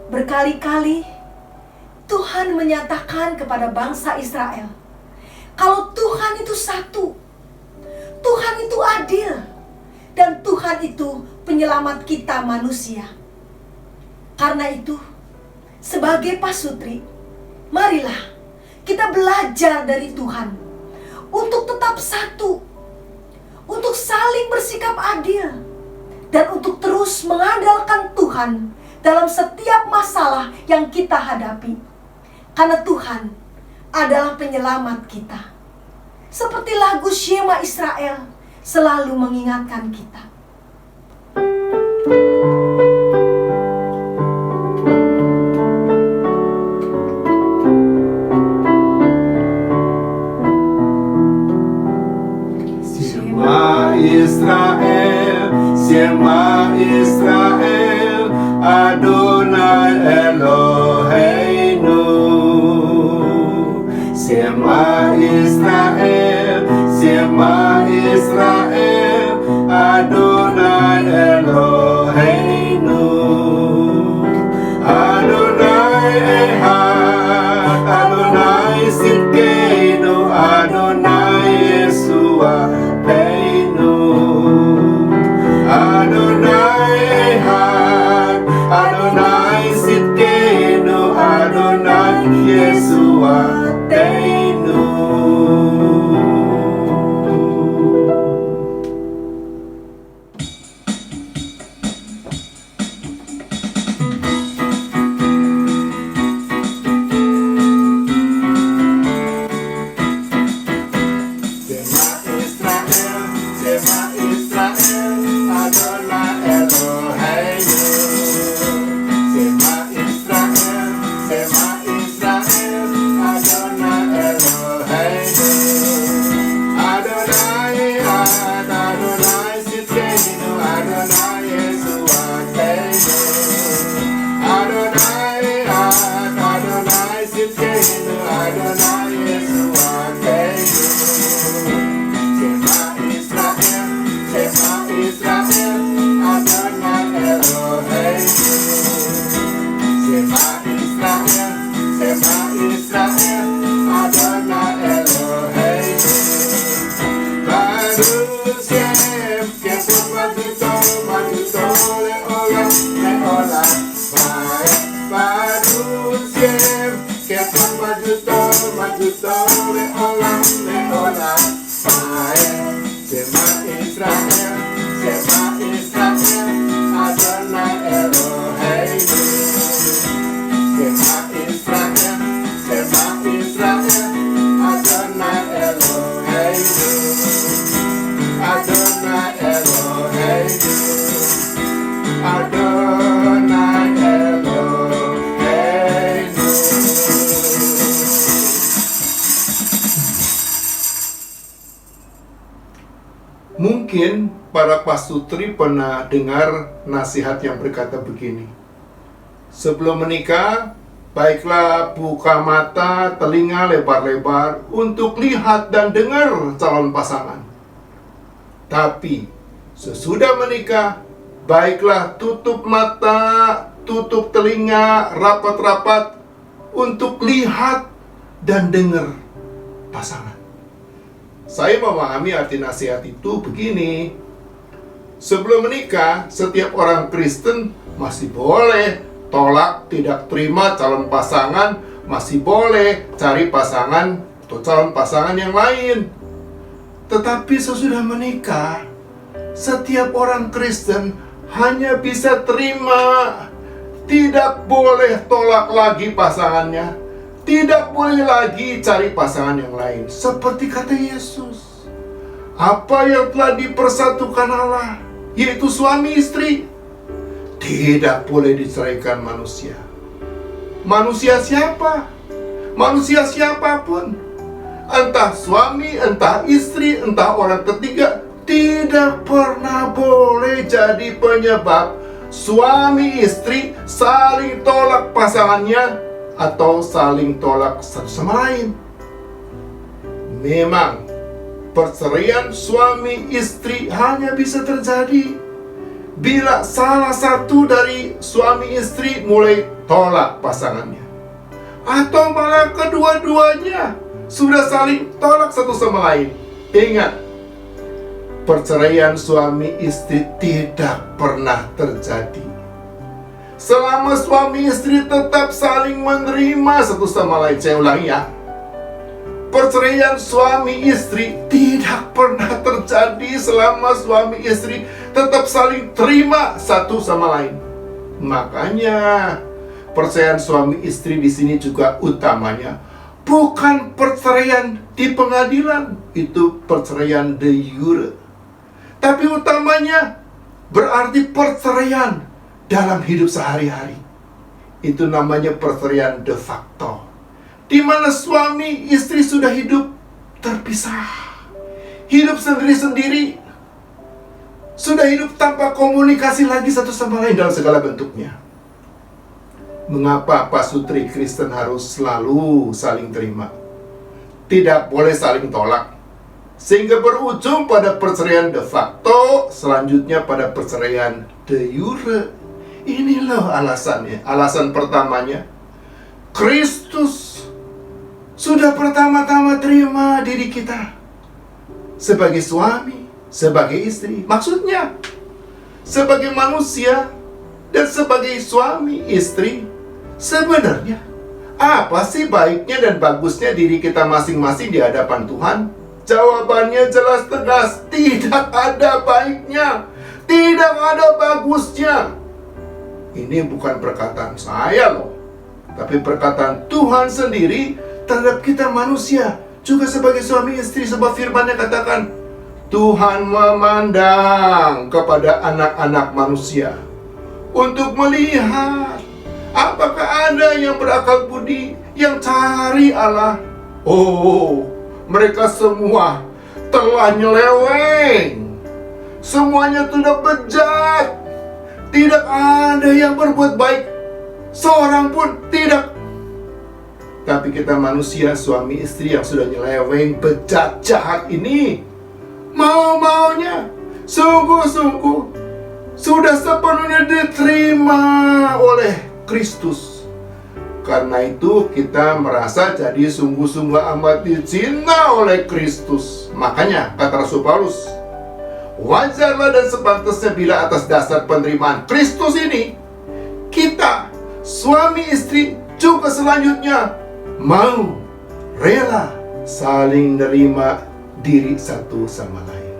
Berkali-kali Tuhan menyatakan kepada bangsa Israel kalau Tuhan itu satu, Tuhan itu adil, dan Tuhan itu penyelamat kita manusia. Karena itu, sebagai pasutri, marilah kita belajar dari Tuhan untuk tetap satu, untuk saling bersikap adil, dan untuk terus mengandalkan Tuhan dalam setiap masalah yang kita hadapi. Karena Tuhan adalah penyelamat kita. Seperti lagu Shema Israel selalu mengingatkan kita. Shema Israel, Shema Israel, Adonai Eloheinu. Shema Israel, Shema Israel, Adonai Eloheinu. Adonai Echad, Adonai Sidkeinu, Adonai Yesuateinu. Adonai Echad, Adonai Sidkeinu, Adonai Yesuateinu. Mungkin para pasutri pernah dengar nasihat yang berkata begini: sebelum menikah, baiklah buka mata, telinga lebar-lebar untuk lihat dan dengar calon pasangan. Tapi sesudah menikah, baiklah tutup mata, tutup telinga rapat-rapat untuk lihat dan dengar pasangan. Saya memahami arti nasihat itu begini: sebelum menikah, setiap orang Kristen masih boleh tolak, tidak terima calon pasangan, masih boleh cari pasangan atau calon pasangan yang lain. Tetapi sesudah menikah, setiap orang Kristen hanya bisa terima, tidak boleh tolak lagi pasangannya. Tidak boleh lagi cari pasangan yang lain. Seperti kata Yesus, apa yang telah dipersatukan Allah, yaitu suami istri, tidak boleh diceraikan manusia. Manusia siapa? Manusia siapapun, entah suami, entah istri, entah orang ketiga, tidak pernah boleh jadi penyebab suami istri saling tolak pasangannya atau saling tolak satu sama lain. Memang perceraian suami istri hanya bisa terjadi bila salah satu dari suami istri mulai tolak pasangannya, atau malah kedua-duanya sudah saling tolak satu sama lain. Ingat, perceraian suami istri tidak pernah terjadi selama suami istri tetap saling menerima satu sama lain. Saya ulangi ya, perceraian suami istri tidak pernah terjadi selama suami istri tetap saling terima satu sama lain. Makanya perceraian suami istri di sini juga utamanya bukan perceraian di pengadilan, itu perceraian de jure. Tapi utamanya berarti perceraian dalam hidup sehari-hari. Itu namanya perceraian de facto, di mana suami istri sudah hidup terpisah, hidup sendiri-sendiri, sudah hidup tanpa komunikasi lagi satu sama lain dalam segala bentuknya. Mengapa pasutri Kristen harus selalu saling terima? Tidak boleh saling tolak, sehingga berujung pada perceraian de facto, selanjutnya pada perceraian de jure. Ini loh alasannya. Alasan pertamanya, Kristus sudah pertama-tama terima diri kita sebagai suami, sebagai istri. Maksudnya, sebagai manusia dan sebagai suami istri. Sebenarnya, apa sih baiknya dan bagusnya diri kita masing-masing di hadapan Tuhan? Jawabannya jelas tegas, tidak ada baiknya, tidak ada bagusnya. Ini bukan perkataan saya loh, tapi perkataan Tuhan sendiri terhadap kita manusia, juga sebagai suami istri. Sebab firman-Nya katakan, Tuhan memandang kepada anak-anak manusia untuk melihat apakah ada yang berakal budi, yang cari Allah. Oh, mereka semua telah nyeleweng, semuanya sudah bejat, tidak ada yang berbuat baik, seorang pun tidak. Tapi kita manusia, suami istri yang sudah nyeleweng, bejat, jahat ini, mau-maunya, sungguh-sungguh sudah sepenuhnya diterima oleh Kristus. Karena itu kita merasa jadi sungguh-sungguh amat dicinta oleh Kristus. Makanya kata Rasul Paulus, wajarlah dan sepantasnya bila atas dasar penerimaan Kristus ini, kita, suami istri, juga selanjutnya mau, rela saling nerima diri satu sama lain.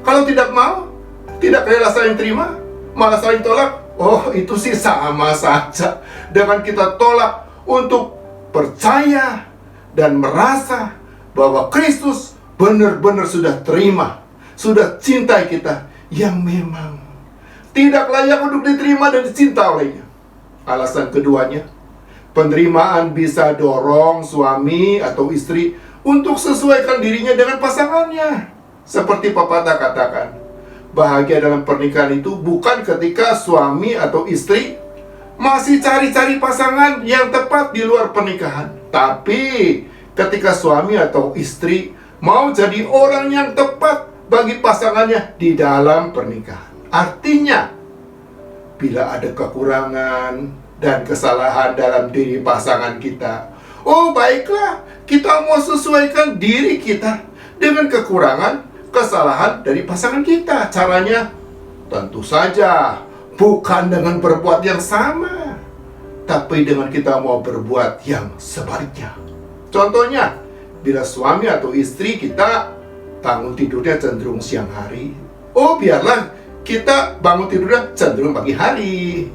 Kalau tidak mau, tidak rela saling terima, malah saling tolak, oh itu sih sama saja dengan kita tolak untuk percaya dan merasa bahwa Kristus benar-benar sudah terima, sudah cintai kita, yang memang tidak layak untuk diterima dan dicinta olehnya. Alasan keduanya, penerimaan bisa dorong suami atau istri untuk sesuaikan dirinya dengan pasangannya. Seperti pepatah katakan, bahagia dalam pernikahan itu bukan ketika suami atau istri masih cari-cari pasangan yang tepat di luar pernikahan, tapi ketika suami atau istri mau jadi orang yang tepat bagi pasangannya di dalam pernikahan. Artinya, bila ada kekurangan dan kesalahan dalam diri pasangan kita, oh baiklah, kita mau sesuaikan diri kita dengan kekurangan, kesalahan dari pasangan kita. Caranya tentu saja bukan dengan berbuat yang sama, tapi dengan kita mau berbuat yang sebaliknya. Contohnya, bila suami atau istri kita bangun tidurnya cenderung siang hari, oh biarlah kita bangun tidurnya cenderung pagi hari.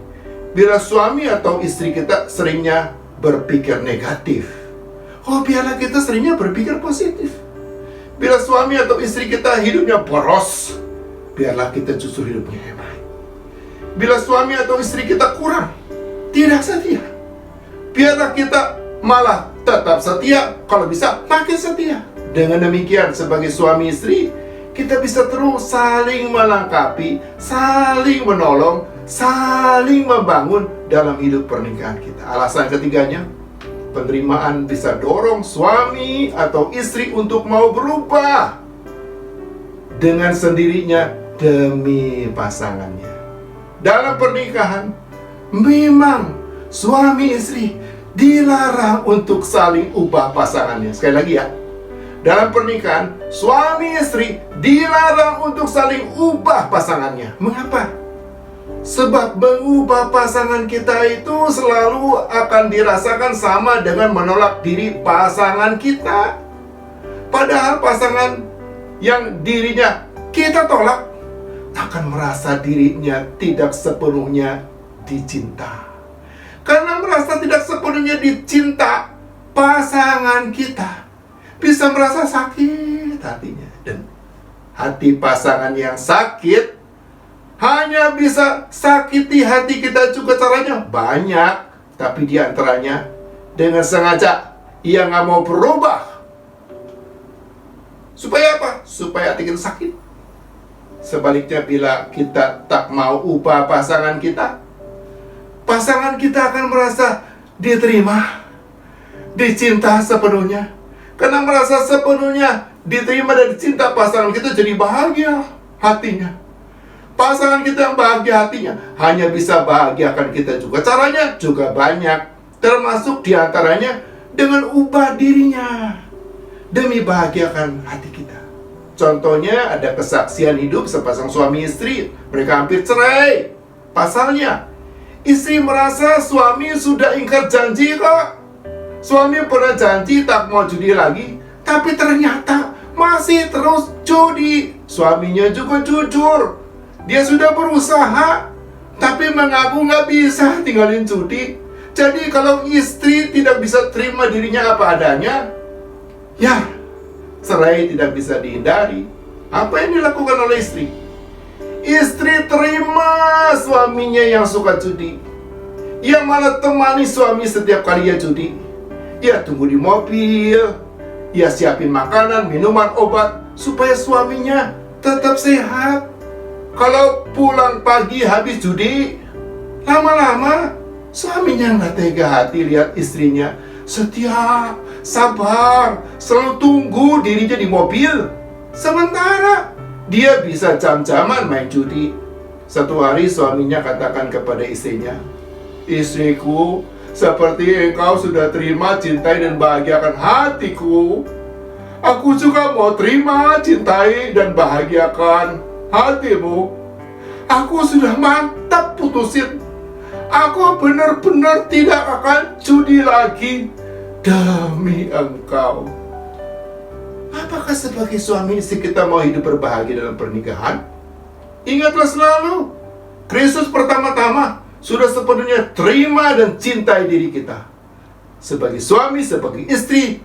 Bila suami atau istri kita seringnya berpikir negatif, oh biarlah kita seringnya berpikir positif. Bila suami atau istri kita hidupnya boros, biarlah kita justru hidupnya hemat. Bila suami atau istri kita kurang, tidak setia, biarlah kita malah tetap setia, kalau bisa makin setia. Dengan demikian, sebagai suami istri, kita bisa terus saling melengkapi, saling menolong, saling membangun dalam hidup pernikahan kita. Alasan ketiganya, penerimaan bisa dorong suami atau istri untuk mau berubah dengan sendirinya demi pasangannya. dalam pernikahan memang suami istri dilarang untuk saling ubah pasangannya. Sekali lagi ya, dalam pernikahan suami istri dilarang untuk saling ubah pasangannya. Mengapa? Sebab mengubah pasangan kita itu selalu akan dirasakan sama dengan menolak diri pasangan kita. Padahal pasangan yang dirinya kita tolak akan merasa dirinya tidak sepenuhnya dicinta. Karena merasa tidak sepenuhnya dicinta, pasangan kita bisa merasa sakit hatinya. Dan hati pasangan yang sakit hanya bisa sakiti hati kita juga, caranya banyak. Tapi diantaranya dengan sengaja ia nggak mau berubah. Supaya apa? Supaya hati kita sakit. Sebaliknya bila kita tak mau ubah pasangan kita, pasangan kita akan merasa diterima, dicinta sepenuhnya. Karena merasa sepenuhnya diterima dan dicinta, pasangan kita jadi bahagia hatinya. Pasangan kita yang bahagia hatinya hanya bisa bahagiakan kita juga. Caranya juga banyak, termasuk diantaranya dengan ubah dirinya demi bahagiakan hati kita. Contohnya ada kesaksian hidup sepasang suami istri. Mereka hampir cerai. Pasalnya istri merasa suami sudah ingkar janji kok. Suami pernah janji tak mau judi lagi, tapi ternyata masih terus judi. Suaminya juga jujur, dia sudah berusaha, tapi mengaku nggak bisa tinggalin judi. Jadi kalau istri tidak bisa terima dirinya apa adanya, ya cerai tidak bisa dihindari. Apa yang dilakukan oleh istri? Istri terima suaminya yang suka judi. Ia malah temani suami setiap kali ia judi. Ia tunggu di mobil, ia siapin makanan, minuman, obat supaya suaminya tetap sehat. Kalau pulang pagi habis judi, lama-lama suaminya nggak tega hati lihat istrinya setia, sabar, selalu tunggu dirinya di mobil. Sementara dia bisa jam-jaman main judi. Satu hari suaminya katakan kepada istrinya, "Istriku, seperti engkau sudah terima, cintai, dan bahagiakan hatiku, aku juga mau terima, cintai, dan bahagiakan hatimu. Aku sudah mantap putusin. Aku benar-benar tidak akan judi lagi demi engkau." Apakah sebagai suami istri kita mau hidup berbahagia dalam pernikahan? Ingatlah selalu, Kristus pertama-tama sudah sepenuhnya terima dan cintai diri kita. Sebagai suami, sebagai istri,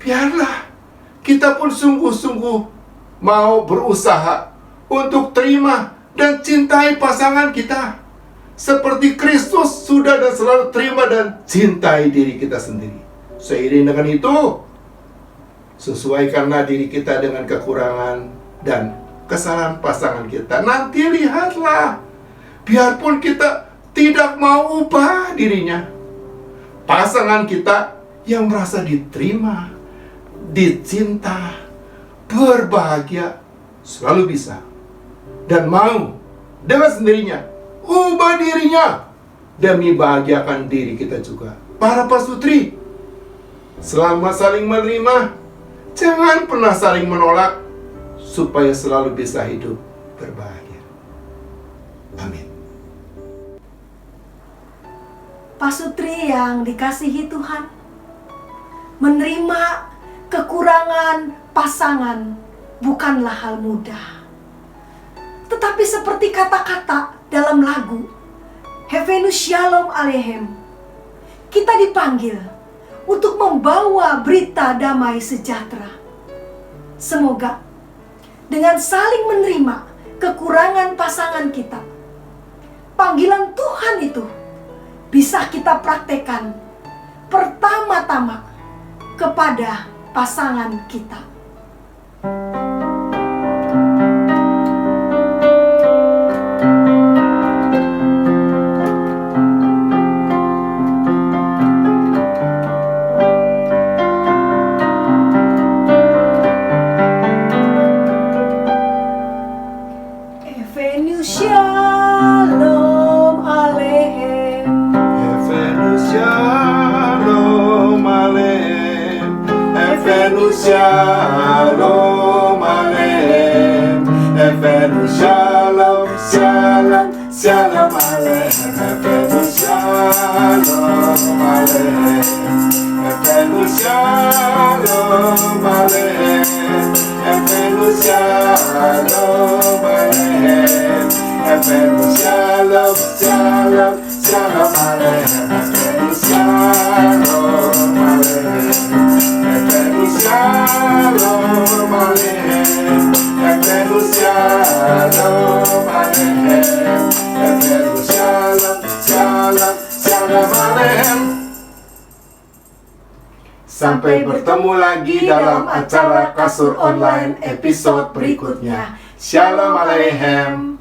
biarlah kita pun sungguh-sungguh mau berusaha untuk terima dan cintai pasangan kita. Seperti Kristus sudah dan selalu terima dan cintai diri kita sendiri. Seiring dengan itu, sesuaikanlah diri kita dengan kekurangan dan kesalahan pasangan kita. Nanti lihatlah, biarpun kita tidak mau ubah dirinya, pasangan kita yang merasa diterima, dicinta, berbahagia, selalu bisa dan mau dengan sendirinya ubah dirinya demi bahagiakan diri kita juga. Para pasutri, selama saling menerima, jangan pernah saling menolak, supaya selalu bisa hidup berbahagia. Amin. Pasutri yang dikasihi Tuhan, menerima kekurangan pasangan bukanlah hal mudah. Tetapi seperti kata-kata dalam lagu Havenu Shalom Aleichem, kita dipanggil untuk membawa berita damai sejahtera. Semoga dengan saling menerima kekurangan pasangan kita, panggilan Tuhan itu bisa kita praktekkan pertama-tama kepada pasangan kita. Havenu Shalom Efenu Shalom Aleichem, Efenu Shalom, Shalom, Shalom Aleichem, Efenu Shalom Aleichem, Efenu Shalom Aleichem, Efenu Shalom Aleichem, Efenu Shalom, Shalom, Shalom Aleichem, Efenu Shalom Aleichem, Efenu Shalom Aleichem, Efenu Shalom Aleichem, Efenu Shalom, Shalom, Shalom Aleichem. Sampai bertemu lagi dalam acara Kasur Online episode berikutnya. Shalom Aleichem.